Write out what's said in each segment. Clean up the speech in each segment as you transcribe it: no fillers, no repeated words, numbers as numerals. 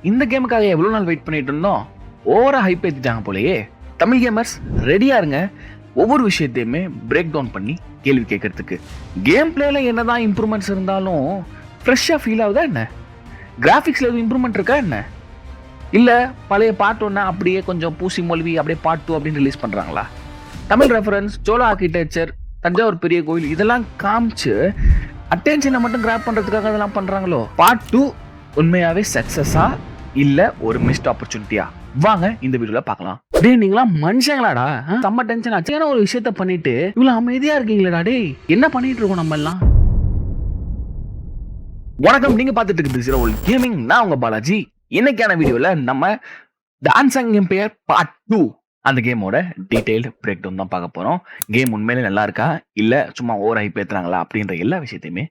இந்த கேமுக்காக எவ்வளவு நாள் வெயிட் பண்ணிட்டு இருந்தோம். ஓவரா ஹைப் ஏத்திட்டாங்க போலயே. தமிழ் கேமர்ஸ் ரெடியா இருங்க. ஒவ்வொரு விஷயத்தையுமே பிரேக் டவுன் பண்ணி கேள்வி கேட்கறதுக்கு. கேம் பிளேல என்னதான் இம்ப்ரூவ்மெண்ட்ஸ் இருந்தாலும் ஃப்ரெஷ்ஷா ஃபீல் ஆகுதா என்ன? கிராஃபிக்ஸ்ல எதுவும் இம்ப்ரூவ்மெண்ட் இருக்கா என்ன? இல்ல பழைய பார்ட் ஒன்னா அப்படியே கொஞ்சம் பூசி மொழிவி அப்படியே பார்ட் 2 அப்படின்னு ரிலீஸ் பண்றாங்களா? தமிழ் ரெஃபரன்ஸ், சோழ ஆர்கிடெக்சர், தஞ்சாவூர் பெரிய கோயில் இதெல்லாம் காமிச்சு அட்டென்ஷனை மட்டும் கிராப் பண்றதுக்காக அதெல்லாம் பண்றாங்களோ? பார்ட் 2 உண்மையாவே சக்சஸா இல்ல ஒரு மிஸ்ட் ஆப்பர்ச்சுனிட்டியா? வாங்க இந்த வீடியோல பார்க்கலாம். டேய் நீங்களா மனுஷங்களாடா? செம்ம டென்ஷன் ஆச்சு. ஒரு விஷயத்த பண்ணிட்டு இவ்வளவு அமைதியா இருக்கீங்களா? டேய் என்ன பண்ணிட்டு இருக்கோம் நம்ம எல்லாம்? வணக்கம், நீங்க பார்த்துட்டு இருக்குது ஜீரோ கேமிங். நான் உங்க பாலாஜி. இன்னைக்கான வீடியோல நம்ம தி அன்சங் எம்பையர் பார்ட் 2 அந்த கேமோட டீடைல்டு பிரேக் டவுன் தான் பார்க்க போறோம். கேம் உண்மையிலே நல்லா இருக்கா இல்ல சும்மா ஓவர் ஹைப் ஏத்துறாங்களா அப்படின்ற எல்லா விஷயத்தையுமே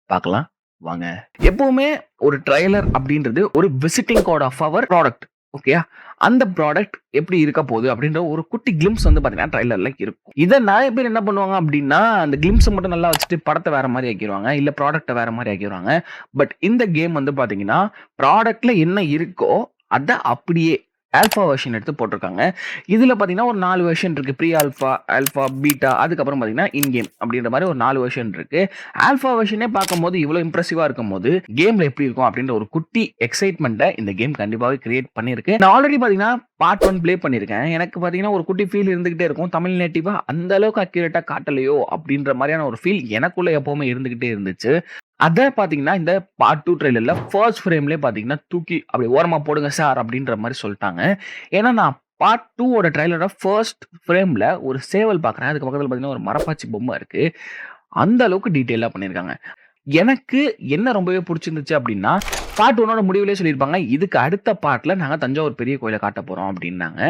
பார்க்கலாம். வாங்க. எப்பவுமே ஒரு ட்ரைலர் அப்படின்றது ஒரு visiting card of our product. ஓகேயா? அந்த ப்ராடக்ட் எப்படி இருக்க போகுது அப்படின்ற ஒரு குட்டி கிளிம்ஸ் வந்து பாத்தீங்கன்னா ட்ரைலர்ல இருக்கும். இதை நிறைய பேர் என்ன பண்ணுவாங்க அப்படின்னா அந்த கிளிம்ஸ் மட்டும் நல்லா வச்சுட்டு படத்தை வேற மாதிரி ஆக்கிடுவாங்க, இல்ல ப்ராடக்ட்டை வேற மாதிரி ஆக்கிடுவாங்க. பட் இந்த கேம் வந்து பாத்தீங்கன்னா ப்ராடக்ட்ல என்ன இருக்கோ அதை அப்படியே ஆல்ஃபா வெர்ஷன் எடுத்து போட்டிருக்காங்க. இதுல பாத்தீங்கன்னா ஒரு 4 வெர்ஷன் இருக்கு. ப்ரீ ஆல்ஃபா, ஆல்ஃபா, பீட்டா, அதுக்கப்புறம் பாத்தீங்கன்னா இன் கேம் அப்படின்ற மாதிரி ஒரு 4 வெர்ஷன் இருக்கு. ஆல்ஃபா வெர்ஷனே பார்க்கும்போது இவ்வளவு இம்ப்ரெசிவா இருக்கும் போது கேம்ல எப்படி இருக்கும் அப்படின்ற ஒரு குட்டி எக்ஸைட்மெண்ட்டை இந்த கேம் கண்டிப்பாவே கிரியேட் பண்ணிருக்கு. நான் ஆல்ரெடி பாத்தீங்கன்னா பார்ட் 1 ப்ளே பண்ணிருக்கேன். எனக்கு பாத்தீங்கன்னா ஒரு குட்டி ஃபீல் இருந்துகிட்டே இருக்கும். தமிழ் நேட்டிவா அந்த அளவுக்கு அக்யூரேட்டா காட்டலையோ அப்படின்ற மாதிரியான ஒரு ஃபீல் எனக்குள்ள எப்பவுமே இருந்துகிட்டே இருந்துச்சு. அத பாத்தீங்கன்னா இந்த பார்ட் 2 ட்ரைலர்ல ஃபர்ஸ்ட் ஃப்ரேம்லயே பாத்தீங்கன்னா தூக்கி அப்படி ஓரமா போடுங்க சார் அப்படின்ற மாதிரி சொல்லிட்டாங்க. ஏன்னா நான் பார்ட் 2 ஓட ட்ரைலரோட ஃபர்ஸ்ட் ஃப்ரேம்ல ஒரு சேவல் பாக்குறேன். அதுக்கு பக்கத்துல பாத்தீங்கன்னா ஒரு மரப்பாச்சி பொம்மை இருக்கு. அந்த அளவுக்கு டீடைலா பண்ணிருக்காங்க. எனக்கு என்ன ரொம்பவே பிடிச்சிருந்துச்சு அப்படின்னா பார்ட் 1ஓட முடிவுலேயே சொல்லியிருப்பாங்க இதுக்கு அடுத்த பார்ட்ல நாங்க தஞ்சாவூர் பெரிய கோயிலை காட்ட போறோம் அப்படின்னாங்க.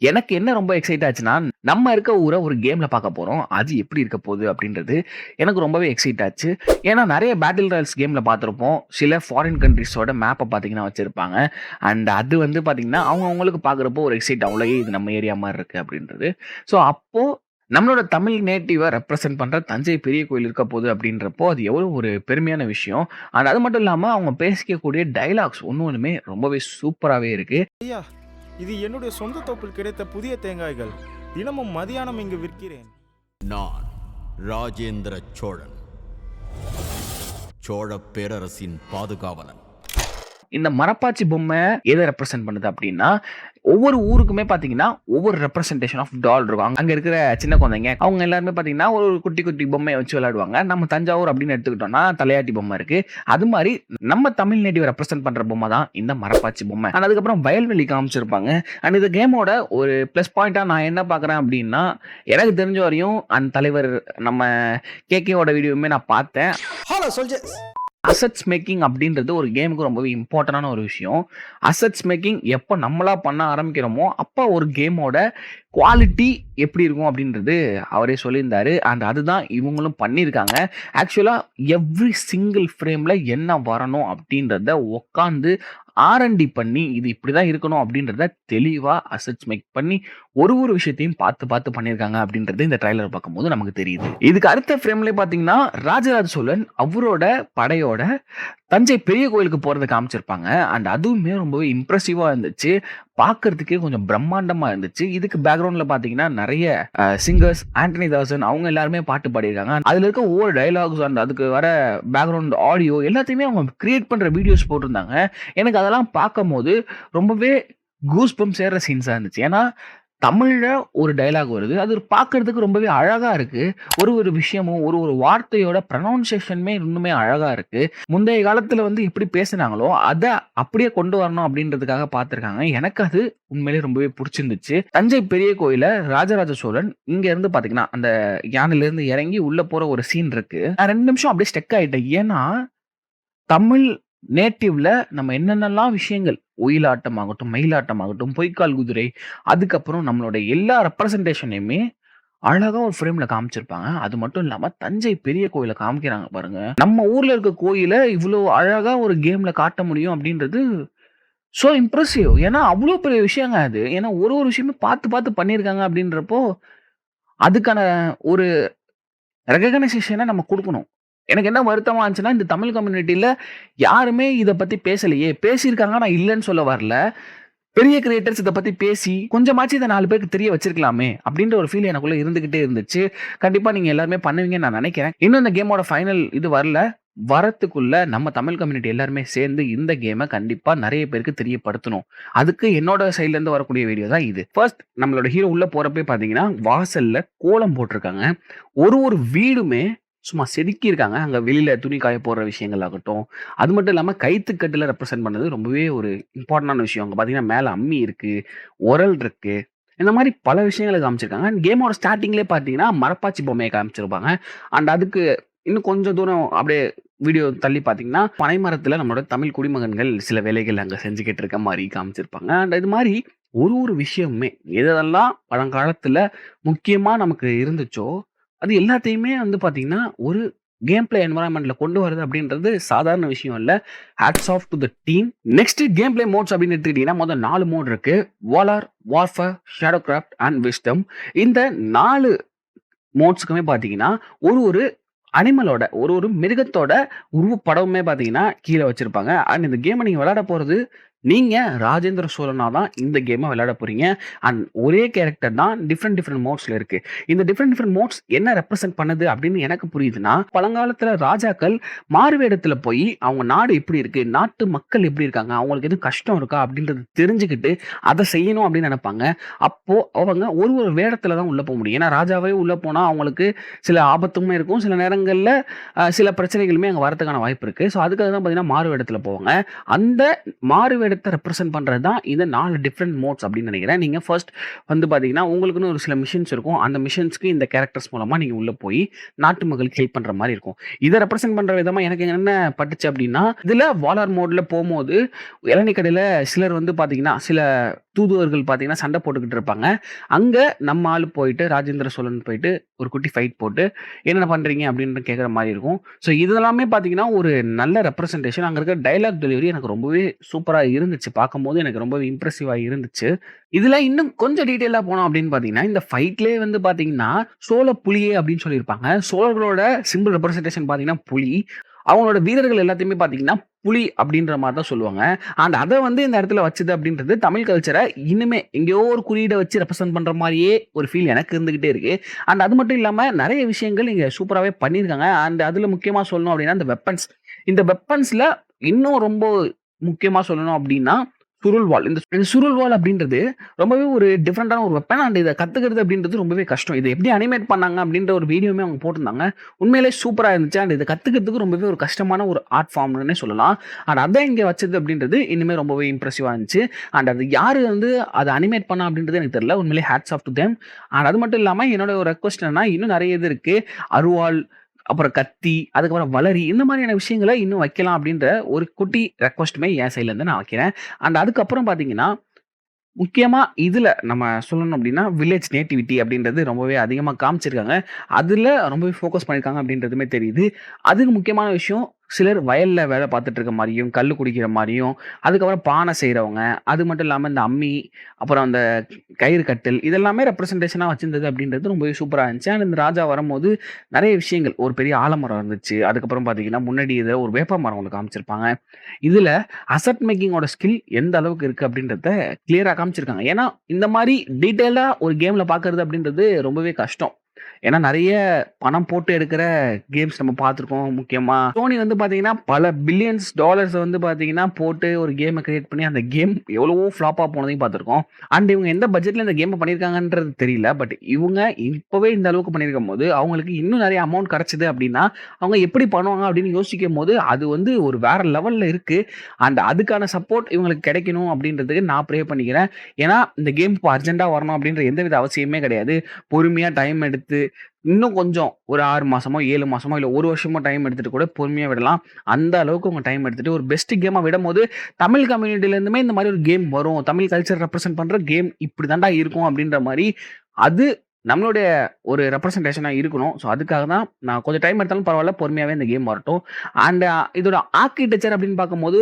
எனக்கு என்ன ரொம்ப எக்ஸைட் ஆச்சுன்னா நம்ம இருக்க ஊரை ஒரு கேம்ல பார்க்க போறோம், அது எப்படி இருக்க போகுது அப்படின்றது எனக்கு ரொம்பவே எக்ஸைட் ஆச்சு. ஏன்னா நிறைய பேட்டில் ராயல்ஸ் கேம்ல பார்த்துருப்போம், சில ஃபாரின் கண்ட்ரிஸோட மேப்பை பார்த்தீங்கன்னா வச்சிருப்பாங்க. அண்ட் அது வந்து பார்த்தீங்கன்னா அவங்களுக்கு பார்க்குறப்போ ஒரு எக்ஸைட் அவ்வளோ இது நம்ம ஏரியா மாதிரி இருக்கு அப்படின்றது. ஸோ அப்போ நம்மளோட தமிழ் நேட்டிவை ரெப்ரசென்ட் பண்ற தஞ்சை பெரிய கோயில் இருக்க போகுது அப்படின்றப்போ அது எவ்வளவு ஒரு பெருமையான விஷயம். அண்ட் அது மட்டும் இல்லாம அவங்க பேசிக்கக்கூடிய டைலாக்ஸ் ஒன்றுமே ரொம்பவே சூப்பராகவே இருக்கு. ஐயா, இது என்னுடைய சொந்த தோப்பில் கிடைத்த புதிய தேங்காய்கள். தினமும் மதியானம் இங்கு விற்கிறேன். நான் ராஜேந்திர சோழன், சோழ பேரரசின் பாதுகாவலன். இந்த மரப்பாச்சி பொம்மை எதை ரெப்ரசென்ட் பண்ணுது அப்படின்னா ஒவ்வொரு ஊருக்குமே பாத்தீங்கன்னா ஒவ்வொரு ரெப்ரசன்டேஷன் ஆஃப் டால் இருக்கும். அங்க இருக்கிற சின்ன குழந்தைங்க அவங்க எல்லாருமே பாத்தீங்கன்னா ஒரு குட்டி குட்டி பொம்மையை வச்சு விளையாடுவாங்க. நம்ம தஞ்சாவூர் அப்படின்னு எடுத்துக்கிட்டோம்னா தலையாட்டி பொம்மை இருக்கு. அது மாதிரி நம்ம தமிழ் நேட்டிவ் ரெப்ரசென்ட் பண்ற பொம்மை தான் இந்த மரப்பாச்சி பொம்மை. அண்ட் அதுக்கப்புறம் வயல்வெளி காமிச்சிருப்பாங்க. அண்ட் இந்த கேமோட ஒரு பிளஸ் பாயிண்டா நான் என்ன பாக்குறேன் அப்படின்னா எனக்கு தெரிஞ்ச வரையும் அந்த தலைவர் நம்ம கேகேவோட வீடியோவுமே நான் பார்த்தேன். அசெட்ஸ் மேக்கிங் அப்படின்றது ஒரு கேமுக்கு ரொம்பவே இம்பார்ட்டன்டான ஒரு விஷயம். அசெட்ஸ் மேக்கிங் எப்போ நம்மளா பண்ண ஆரம்பிக்கிறோமோ அப்போ ஒரு கேமோட குவாலிட்டி எப்படி இருக்கும் அப்படின்றது அவரே சொல்லியிருந்தாரு. அண்ட் அதுதான் இவங்களும் பண்ணியிருக்காங்க. ஆக்சுவலாக எவ்ரி சிங்கிள் ஃப்ரேமில் என்ன வரணும் அப்படின்றத உட்காந்து ஆர்என்டி பண்ணி இது இப்படிதான் இருக்கணும் அப்படின்றத தெளிவா அசெட்ஸ் மேக் பண்ணி ஒரு விஷயத்தையும் பார்த்து பண்ணியிருக்காங்க அப்படின்றது இந்த ட்ரைலர் பார்க்கும்போது நமக்கு தெரியுது. இதுக்கு அடுத்த ஃப்ரேம்ல பாத்தீங்கன்னா ராஜராஜ சோழன் அவரோட படையோட தஞ்சை பெரிய கோயிலுக்கு போறதை காமிச்சிருப்பாங்க. அண்ட் அதுவுமே ரொம்பவே இம்ப்ரெசிவா இருந்துச்சு, பார்க்கறதுக்கே கொஞ்சம் பிரம்மாண்டமா இருந்துச்சு. இதுக்கு பேக்ரவுண்ட்ல பாத்தீங்கன்னா நிறைய சிங்கர்ஸ், ஆண்டனி தாசன் அவங்க எல்லாருமே பாட்டு பாடியிருக்காங்க. அதுல இருக்க ஒவ்வொரு டைலாக்ஸ் அண்ட் அதுக்கு வர பேக்ரவுண்ட் ஆடியோ எல்லாத்தையுமே அவங்க கிரியேட் பண்ற வீடியோஸ் போட்டிருந்தாங்க. எனக்கு அதெல்லாம் பார்க்கும் போது ரொம்பவே கூஸ் பம்ப்ஸ் ஏற சீன்ஸா இருந்துச்சு. ஏன்னா தமிழ்ல ஒரு டைலாக் வருது, அது பார்க்கறதுக்கு ரொம்பவே அழகா இருக்கு. ஒரு விஷயமும் ஒரு வார்த்தையோட ப்ரொனவுன்சியேஷனுமே இன்னுமே அழகா இருக்கு. முந்தைய காலத்துல வந்து எப்படி பேசினாங்களோ அதை அப்படியே கொண்டு வரணும் அப்படின்றதுக்காக பார்த்திருக்காங்க. எனக்கு அது உண்மையிலேயே ரொம்பவே பிடிச்சிருந்துச்சு. தஞ்சை பெரிய கோயில ராஜராஜ சோழன் இங்க இருந்து பாத்தீங்கன்னா அந்த யானையில இருந்து இறங்கி உள்ள போற ஒரு சீன் இருக்கு. நான் 2 நிமிஷம் அப்படியே ஸ்டெக் ஆயிட்டேன். ஏன்னா தமிழ் நேட்டிவ்ல நம்ம என்னென்னலாம் விஷயங்கள் ஒயிலாட்டம் ஆகட்டும், மயிலாட்டம் ஆகட்டும், பொய்க்கால் குதிரை, அதுக்கப்புறம் நம்மளோட எல்லா ரெப்ரசன்டேஷனையுமே அழகா ஒரு ஃப்ரேம்ல காமிச்சிருப்பாங்க. அது மட்டும் இல்லாம தஞ்சை பெரிய கோயிலை காமிக்கிறாங்க பாருங்க. நம்ம ஊர்ல இருக்க கோயிலை இவ்வளவு அழகா ஒரு கேம்ல காட்ட முடியும் அப்படின்றது சோ இம்ப்ரெசிவ். ஏன்னா அவ்வளவு பெரிய விஷயங்க அது. ஏன்னா ஒரு விஷயமே பார்த்து பண்ணியிருக்காங்க அப்படின்றப்போ அதுக்கான ஒரு ரெகக்னைசேஷனை நம்ம கொடுக்கணும். எனக்கு என்ன வருத்தமா இருந்துச்சுன்னா, இந்த தமிழ் கம்யூனிட்டில யாருமே இத பத்தி பேசலையே! பேசியிருக்காங்க, நான் இல்லன்னு சொல்ல வரல. பெரிய கிரியேட்டர்ஸ் இத பத்தி பேசி, கொஞ்சமாச்சும் இத 4 பேருக்கு தெரிய வச்சிருக்கலாமே! அப்டின்ற ஒரு ஃபீல் எனக்குள்ள இருந்துகிட்டே இருந்துச்சு. கண்டிப்பா நீங்க எல்லாருமே பண்ணுவீங்கன்னு நான் நெனைக்கிறேன். இன்னும் இந்த கேமோட ஃபைனல் இது வரல. வரத்துக்குள்ள நம்ம தமிழ் கம்யூனிட்டி எல்லாருமே சேர்ந்து இந்த கேம கண்டிப்பா நெறைய பேருக்கு தெரியப்படுத்தணும். அதுக்கு என்னோட சைட்ல இருந்து வரக்கூடிய வீடியோ தான் இது. ஃபர்ஸ்ட் நம்மளோட ஹீரோ உள்ள போறப்பயே பார்த்தீங்கன்னா, வாசல்ல கோலம் போட்டிருக்காங்க. ஒரு வீடுமே சும்மா செதுக்கியிருக்காங்க. அங்க வெளியில துணி காய போடுற விஷயங்கள் ஆகட்டும், அது மட்டும் இல்லாம கயித்துக்கட்டுல ரெப்ரசென்ட் பண்ணது ரொம்பவே ஒரு இம்பார்ட்டன்டான விஷயம். அங்க பார்த்தீங்கன்னா, மேல அம்மி இருக்கு, உரல் இருக்கு. இந்த மாரி பல விஷயங்கள காமிச்சிருக்காங்க. அண்ட் கேமோட ஸ்டார்ட்டிங்லயே பார்த்தீங்கன்னா, மரப்பாச்சி பொம்மைய காமிச்சிருப்பாங்க. அண்ட் அதுக்கு இன்னும் கொஞ்சம் தூரம் அப்படியே வீடியோ தள்ளி பார்த்தீங்கன்னா, பனைமரத்துல நம்மளோட தமிழ் குடிமகன்கள் சில வேலைகள் அங்க செஞ்சுகிட்டு இருக்க மாரி காமிச்சிருப்பாங்க. அண்ட் இது மாரி ஒரு விஷயமுமே எதெல்லாம் பழங்காலத்துல முக்கியமா நமக்கு இருந்துச்சோ, அது எல்லாத்தையுமே வந்து பார்த்தீங்கன்னா, ஒரு கேம் பிளே என்வைரன்மென்ட்ல கொண்டு வரது அப்படின்றது சாதாரண விஷயம் இல்ல. Hats off to the team. Next game play modes அப்படின்னு எடுத்துக்கிட்டீங்கன்னா, மொத்தம் 4 மோட் இருக்கு. Valour, warfare, shadow craft and wisdom. இந்த 4 மோட்ஸ்க்குமே பார்த்தீங்கன்னா, ஒரு அனிமலோட ஒரு மிருகத்தோட உருவப்படமுமே பார்த்தீங்கன்னா, கீழ வச்சிருப்பாங்க. அண்ட் இந்த கேம நீங்க விளையாட போறது, நீங்க ராஜேந்திர சோழனா தான் இந்த கேம விளையாட போறீங்க. அண்ட் ஒரே கேரக்டர் தான் டிஃபரெண்ட் மோட்ஸ்ல இருக்கு. இந்த டிஃபரெண்ட் மோட்ஸ் என்ன ரெப்ரசென்ட் பண்ணுது அப்படின்னு எனக்கு புரியுதுன்னா, பழங்காலத்துல ராஜாக்கள் மாறுவேடத்துல போய் அவங்க நாடு எப்படி இருக்கு, நாட்டு மக்கள் எப்படி இருக்காங்க, அவங்களுக்கு எதுவும் கஷ்டம் இருக்கா அப்படின்றத தெரிஞ்சுக்கிட்டு அத செய்யணும் அப்படின்னு நெனைப்பாங்க. அப்போ அவங்க ஒரு வேடத்துல தான் உள்ள போ முடியும். ஏன்னா ராஜாவே உள்ள போனா அவங்களுக்கு சில ஆபத்துமே இருக்கும். சில நேரங்கள்ல சில பிரச்சனைகளுமே அங்க வரதுக்கான வாய்ப்பு இருக்கு. ஸோ அதுக்காக தான் பார்த்தீங்கன்னா, மாறுவேடத்துல போவாங்க. அந்த மாறுவேடத்த ரெப்ரசென்ட் பண்றது தான் இந்த 4 டிஃபரெண்ட் மோட்ஸ் அப்படின்னு நெனைக்கிறேன். நீங்க ஃபர்ஸ்ட் வந்து பார்த்தீங்கன்னா, உங்களுக்குன்னு ஒரு சில மிஷன்ஸ் இருக்கும். அந்த மிஷன்ஸ்க்கு இந்த கேரக்டர்ஸ் மூலமா நீங்க உள்ள போய் நாட்டு மக்களுக்கு ஹெல்ப் பண்ற மாரி இருக்கும். இத ரெப்ரசென்ட் பண்ற விதமா எனக்கு என்ன பட்டுச்சு அப்படின்னா, இதுல வாலார் மோட்ல போம்போது இளநீ கடையில சிலர் வந்து பார்த்தீங்கன்னா, சில தூதுவர்கள் பார்த்தீங்கன்னா, சண்டை போட்டுக்கிட்டு இருப்பாங்க. அங்க நம்ம ஆளு போயிட்டு ராஜேந்திர சோழன் போயிட்டு ஒரு குட்டி ஃபைட் போட்டு, "என்னென்ன பண்றீங்க?" அப்படின்னு கேட்கிற மாரி இருக்கும். ஸோ இதெல்லாமே பார்த்தீங்கன்னா, ஒரு நல்ல ரெப்ரசன்டேஷன். அங்க இருக்க டயலாக் டெலிவரி எனக்கு ரொம்பவே சூப்பரா இருந்துச்சு. பார்க்கும்போது எனக்கு ரொம்பவே இம்ப்ரெசிவா இருந்துச்சு. இதுல இன்னும் கொஞ்சம் டீட்டெயிலா போனோம் அப்படின்னு பார்த்தீங்கன்னா, இந்த ஃபைட்லயே வந்து பார்த்தீங்கன்னா, "சோழ புலியே" அப்படின்னு சொல்லியிருப்பாங்க. சோழர்களோட சிம்பிள் ரெப்ரசன்டேஷன் பார்த்தீங்கன்னா புலி. அவங்களோட வீரர்கள் எல்லாத்தையுமே பார்த்தீங்கன்னா, புலி அப்படின்ற மாரி தான் சொல்லுவாங்க. அண்ட் அத வந்து இந்த இடத்துல வச்சது அப்படின்றது தமிழ் கல்ச்சர இன்னுமே எங்கேயோ ஒரு குறியீட வச்சு ரெப்ரசென்ட் பண்ற மாரியே ஒரு ஃபீல் எனக்கு இருந்துகிட்டே இருக்கு. அண்ட் அது மட்டும் இல்லாம நெறைய விஷயங்கள் இங்க சூப்பராவே பண்ணியிருக்காங்க. அண்ட் அதுல முக்கியமா சொல்லணும் அப்படின்னா, இந்த வெப்பன்ஸ். இந்த வெப்பன்ஸ்ல இன்னும் ரொம்ப முக்கியமா சொல்லணும் அப்படின்னா, சுருள்வாள். இந்த சுருள்வாள் அப்படின்றது ரொம்பவே ஒரு டிஃபரண்டான ஒரு வெப்பன். அண்ட் இத கத்துக்கிறது அப்படின்றது ரொம்பவே கஷ்டம். இத எப்படி அனிமேட் பண்ணாங்க அப்படின்ற ஒரு வீடியோவுமே அவங்க போட்டிருந்தாங்க. உண்மையிலேயே சூப்பரா இருந்துச்சு. அண்ட் இத கத்துக்கிறதுக்கு ரொம்பவே ஒரு கஷ்டமான ஒரு ஆர்ட் ஃபார்ம்னுனே சொல்லலாம். அண்ட் அத இங்க வச்சது அப்படின்றது இன்னுமே ரொம்பவே இம்ப்ரெசிவா இருந்துச்சு. அண்ட் அது யாரு வந்து அத அனிமேட் பண்ணா அப்படின்றது எனக்கு தெரியல. உண்மையிலேயே hats off to them. And அது மட்டும் இல்லாம என்னோட ஒரு ரெக்வெஸ்ட் என்னன்னா, இன்னும் நெறைய இது இருக்கு. அருவாள், அப்புறம் கத்தி, அதுக்கப்புறம் வளரி, இந்த மாதிரியான விஷயங்கள இன்னும் வைக்கலாம் அப்படின்ற ஒரு குட்டி ரெக்வெஸ்ட்டுமே என் சைட்ல இருந்து நான் வைக்கிறேன். அண்ட் அதுக்கப்புறம் பார்த்தீங்கன்னா, முக்கியமா இதுல நம்ம சொல்லணும் அப்படின்னா, வில்லேஜ் நேட்டிவிட்டி அப்படின்றது ரொம்பவே அதிகமா காமிச்சிருக்காங்க. அதுல ரொம்பவே ஃபோக்கஸ் பண்ணியிருக்காங்க அப்படின்றதுமே தெரியுது. அதுக்கு முக்கியமான விஷயம், சிலர் வயல்ல வேலை பார்த்துட்டு இருக்க மாரியும், கல்லு குடிக்கிற மாரியும், அதுக்கப்புறம் பானை செய்றவங்க, அது மட்டும் இல்லாம இந்த அம்மி, அப்புறம் அந்த கயிறு கட்டில், இதெல்லாமே ரெப்ரசன்டேஷனா வச்சிருந்தது அப்படின்றது ரொம்பவே சூப்பரா இருந்துச்சு. அண்ட் இந்த ராஜா வரும்போது நெறைய விஷயங்கள், ஒரு பெரிய ஆலமரம் இருந்துச்சு. அதுக்கப்புறம் பார்த்தீங்கன்னா, முன்னாடி இத ஒரு வேப்ப மரம் ஒண்ணு காமிச்சிருப்பாங்க. இதுல அசெட் மேக்கிங்கோட ஸ்கில் எந்த அளவுக்கு இருக்கு அப்படின்றத கிளியரா காமிச்சிருக்காங்க. ஏன்னா, இந்த மாரி டீட்டெயிலா ஒரு கேம்ல பார்க்கறது அப்படின்றது ரொம்பவே கஷ்டம். ஏன்னா நெறைய பணம் போட்டு எடுக்கிற கேம்ஸ் நம்ம பார்த்துருக்கோம். முக்கியமா Sony வந்து பார்த்தீங்கன்னா, பல பில்லியன்ஸ் டாலர்ஸ் வந்து பார்த்தீங்கன்னா, போட்டு ஒரு கேம கிரியேட் பண்ணி அந்த கேம் எவ்வளவோ ஃப்ளாப்பா போனதையும் பார்த்துருக்கோம். அண்ட் இவங்க எந்த பட்ஜெட்ல இந்த கேம பண்ணியிருக்காங்கன்றது தெரியல. பட் இவங்க இப்பவே இந்த அளவுக்கு பண்ணியிருக்கும்போது, அவங்களுக்கு இன்னும் நெறைய அமௌண்ட் கிடைச்சது அப்படின்னா, அவங்க எப்படி பண்ணுவாங்க அப்படின்னு யோசிக்கும்போது, அது வந்து ஒரு வேற லெவல்ல இருக்கு. அண்ட் அதுக்கான சப்போர்ட் இவங்களுக்கு கிடைக்கணும் அப்படின்றதுக்கு நான் ப்ரே பண்ணிக்கிறேன். ஏன்னா, இந்த கேம் இப்போ அர்ஜென்ட்டா வரணும் அப்படின்ற எந்தவித அவசியமே கிடையாது. பொறுமையா டைம் எடுத்து, இன்னும் கொஞ்சம் ஒரு 6 மாசமோ, 7 மாசமோ, இல்ல 1 வருஷமோ டைம் எடுத்துட்டு கூட பொறுமையா விடலாம். அந்த அளவுக்கு உங்க டைம் எடுத்துட்டு ஒரு பெஸ்ட் கேமா விடும்போது, தமிழ் கம்யூனிட்டில இருந்துமே இந்த மாரி ஒரு கேம் வரும். தமிழ் கல்ச்சர் ரெப்ரசென்ட் பண்ற கேம் இப்படி தான்டா இருக்கும் அப்படின்ற மாரி, அது நம்மளுடைய ஒரு ரெப்ரசன்டேஷனா இருக்கணும். ஸோ அதுக்காக தான் நான் கொஞ்சம் டைம் எடுத்தாலும் பரவால்ல, பொறுமையாவே இந்த கேம் வரட்டும். அண்ட் இதோட ஆர்க்கிடெக்சர் அப்படின்னு பார்க்கும்போது,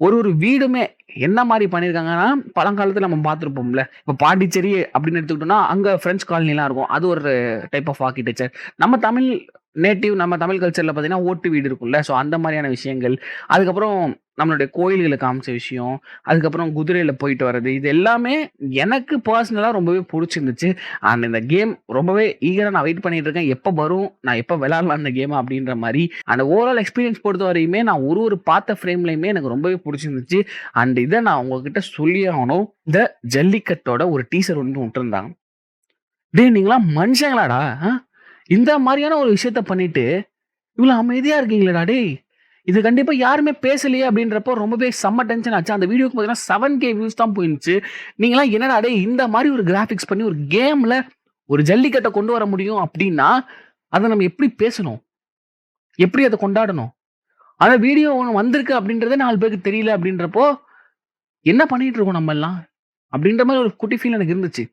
ஒரு வீடுமே என்ன மாரி பண்ணியிருக்காங்கன்னா, பழங்காலத்துல நம்ம பார்த்துருப்போம்ல. இப்ப பாண்டிச்சேரி அப்படின்னு எடுத்துக்கிட்டோம்னா, அங்க பிரெஞ்ச் காலனிலாம் இருக்கும். அது ஒரு டைப் ஆஃப் ஆர்க்கிடெக்சர். நம்ம தமிழ் நேட்டிவ் நம்ம தமிழ் கல்ச்சர்ல பார்த்தீங்கன்னா, ஓட்டு வீடு இருக்கும்ல. ஸோ அந்த மாரியான விஷயங்கள். அதுக்கப்புறம் நம்மளுடைய கோயில்கள காமிச்ச விஷயம். அதுக்கப்புறம் குதிரையில போயிட்டு வர்றது. இது எல்லாமே எனக்கு பெர்சனலா ரொம்பவே புடிச்சிருந்துச்சு. அண்ட் இந்த கேம் ரொம்பவே ஈகரா நான் வெயிட் பண்ணிட்டு இருக்கேன். எப்ப வரும்? நான் எப்ப விளையாடலாம் இந்த கேம அப்படின்ற மாரி. அந்த ஓவரால் எக்ஸ்பீரியன்ஸ் பொறுத்தவரையுமே நான் ஒரு பார்த்த ஃப்ரேம்லயுமே எனக்கு ரொம்பவே புடிச்சிருந்துச்சு. அண்ட் இத நான் உங்ககிட்ட சொல்லியே ஆகணும். இந்த ஜல்லிக்கட்டோட ஒரு டீசர் ஒண்ணு விட்டுருந்தாங்க. டேய் நீங்கலாம் மனுஷங்களாடா? இந்த மாரியான ஒரு விஷயத்த பண்ணிட்டு, இவ்ளோ அமைதியா இருக்கீங்களேடா டேய்! இது கண்டிப்பா யாருமே பேசலையே அப்படின்றப்போ ரொம்பவே செம்ம டென்ஷன் ஆச்சு. அந்த வீடியோக்கு பார்த்தீங்கன்னா 7K வியூஸ் தான் போயிருந்துச்சு. நீங்கலாம் என்னடா டேய் இந்த மாரி ஒரு கிராபிக்ஸ் பண்ணி ஒரு கேம்ல ஒரு ஜல்லிக்கட்ட கொண்டு வர முடியும் அப்படின்னா, அத நம்ம எப்படி பேசணும்? எப்படி அத கொண்டாடணும்? ஆனா வீடியோ ஒண்ணு வந்திருக்கு அப்படின்றதே 4 பேருக்கு தெரியல அப்படின்றப்போ, என்ன பண்ணிட்டு இருக்கோம் நம்மல்லாம்? அப்படின்ற மாரி ஒரு குட்டி ஃபீல் எனக்கு இருந்துச்சு.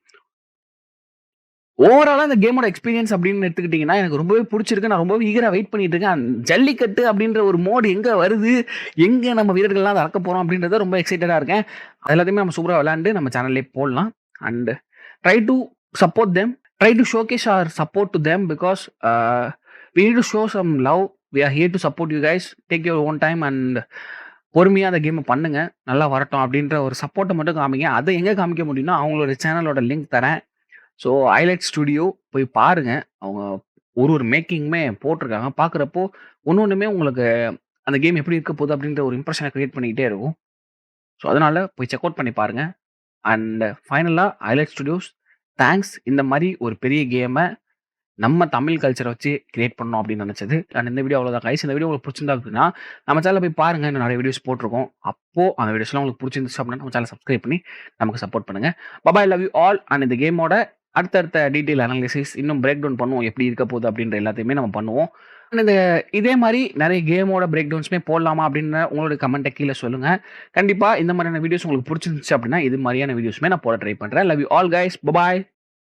ஓவராலா இந்த கேமோட எக்ஸ்பீரியன்ஸ் அப்படின்னு எடுத்துக்கிட்டீங்கன்னா, எனக்கு ரொம்பவே புடிச்சிருக்கு. நான் ரொம்பவே ஈகரா வெயிட் பண்ணிட்டு இருக்கேன். ஜல்லிக்கட்டு அப்படின்ற ஒரு மோட் எங்க வருது? எங்க நம்ம வீரர்கள்லாம் அத அடக்க போறோம் அப்படின்றத ரொம்ப எக்ஸைட்டடா இருக்கேன். அது எல்லாத்தையுமே நம்ம சூப்பரா விளையாண்டு நம்ம சேனல்லயே போடலாம். And try to support them. Try to showcase our support to them because we need to show some love. We are here to support you guys. Take your own time and பொறுமையா அந்த கேம பண்ணுங்க. நல்லா வரட்டும் அப்படின்ற ஒரு சப்போர்ட்ட மட்டும் காமிங்க. அத எங்க காமிக்க முடியும்னா, அவங்களோட சேனலோட லிங்க் தரேன். ஸோ ஹைலைட் ஸ்டுடியோ போய் பாருங்க. அவங்க ஒரு மேக்கிங்குமே போட்டிருக்காங்க. பார்க்குறப்போ ஒண்ணுமே உங்களுக்கு அந்த கேம் எப்படி இருக்க போகுது அப்படின்ற ஒரு இம்ப்ரஷன கிரியேட் பண்ணிக்கிட்டே இருக்கும். ஸோ அதனால போய் செக் அவுட் பண்ணி பாருங்க. அண்ட் ஃபைனலா ஹைலைட் ஸ்டுடியோஸ் தேங்க்ஸ் இந்த மாரி ஒரு பெரிய கேம நம்ம தமிழ் கல்ச்சர வச்சு கிரியேட் பண்ணணும் அப்படின்னு நினைச்சது. அண்ட் இந்த வீடியோ அவ்வளோதான் கைஸ். இந்த வீடியோ உங்களுக்கு பிடிச்சிருந்தா அப்படின்னா, நம்ம சேனல்ல போய் பாருங்க. இன்னும் நிறைய வீடியோஸ் போட்டிருக்கோம். அப்போ அந்த வீடியோஸ்லாம் உங்களுக்கு பிடிச்சிருந்துச்சு அப்படின்னா, நம்ம சேனல சப்ஸ்கிரைப் பண்ணி நமக்கு சப்போர்ட் பண்ணுங்க. Bye love you all. And இந்த கேமோட அடுத்தடுத்த டீட்டெயில் அனாலிசிஸ் இன்னும் பிரேக் டவுன் பண்ணுவோம். எப்படி இருக்க போகுது அப்படின்ற எல்லாத்தையுமே நம்ம பண்ணுவோம். அண்ட் இதே மாரி நிறைய கேமோட பிரேக் டவுன்ஸுமே போடலாமா அப்படின்னு உங்களோட கமெண்ட்ட கீழ சொல்லுங்க. கண்டிப்பா இந்த மாதிரியான வீடியோஸ் உங்களுக்கு பிடிச்சிருந்துச்சு அப்படின்னா, இது மாரியான வீடியோஸுமே நான் போட ட்ரை பண்றேன். Love you all guys. Bye.